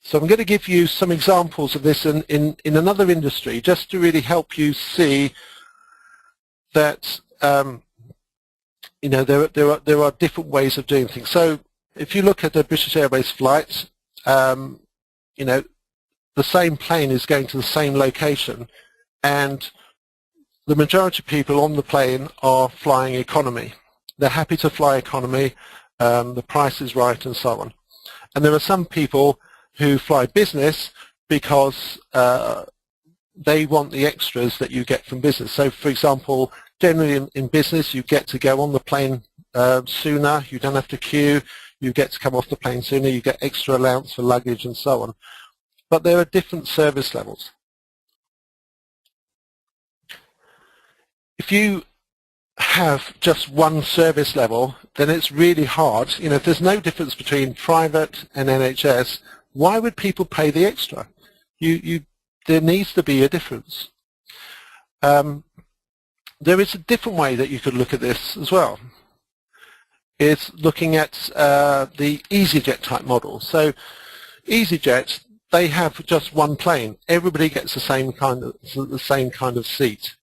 So I'm going to give you some examples of this in another industry, just to really help you see that you know, there are different ways of doing things. So if you look at the British Airways flight, you know, the same plane is going to the same location, and the majority of people on the plane are flying economy. They're happy to fly economy, the price is right, and so on. And there are some people who fly business because they want the extras that you get from business. So for example, generally in business you get to go on the plane sooner, you don't have to queue, you get to come off the plane sooner, you get extra allowance for luggage and so on. But there are different service levels. If you have just one service level, then it's really hard. You know, if there's no difference between private and NHS, why would people pay the extra? There needs to be a difference. There is a different way that you could look at this as well. It's looking at the EasyJet type model. So EasyJet, they have just one plane. Everybody gets the same kind of seat.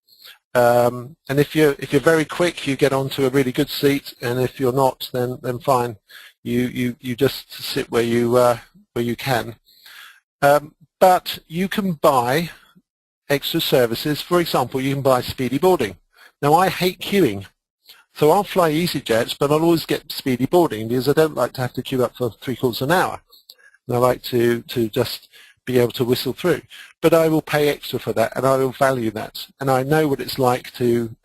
And if you're very quick, you get onto a really good seat, and if you're not, then fine. You just sit where you can. But you can buy extra services. For example, you can buy speedy boarding. Now, I hate queuing, so I'll fly EasyJets, but I'll always get speedy boarding because I don't like to have to queue up for 3/4 of an hour. And I like to just be able to whistle through. But I will pay extra for that, and I will value that. And I know what it's like to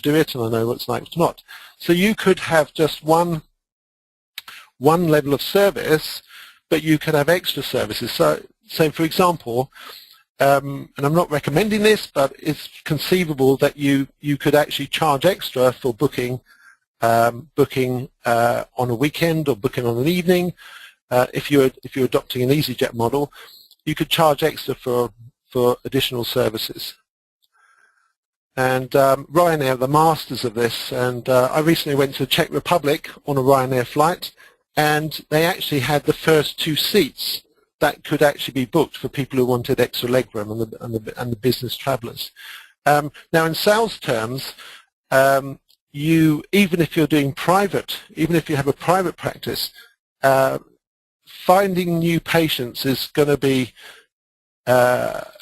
do it, and I know what it's like to not. So you could have just one level of service, but you could have extra services. So for example, and I'm not recommending this, but it's conceivable that you could actually charge extra for booking on a weekend or booking on an evening. If you're adopting an EasyJet model, you could charge extra for additional services. And Ryanair are the masters of this. And I recently went to the Czech Republic on a Ryanair flight, and they actually had the first 2 seats that could actually be booked for people who wanted extra legroom and the business travellers. Now, in sales terms, even if you're doing private, even if you have a private practice, finding new patients is going to be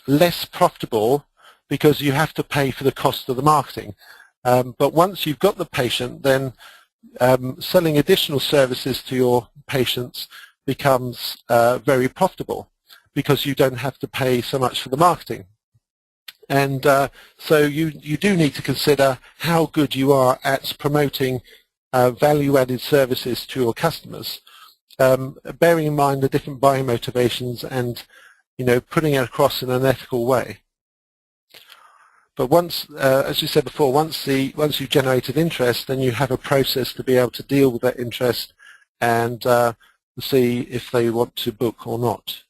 less profitable because you have to pay for the cost of the marketing. But once you've got the patient, then selling additional services to your patients becomes very profitable because you don't have to pay so much for the marketing. And so you do need to consider how good you are at promoting value-added services to your customers, bearing in mind the different buying motivations and, you know, putting it across in an ethical way. But once, as you said before, once you've generated interest, then you have a process to be able to deal with that interest and see if they want to book or not.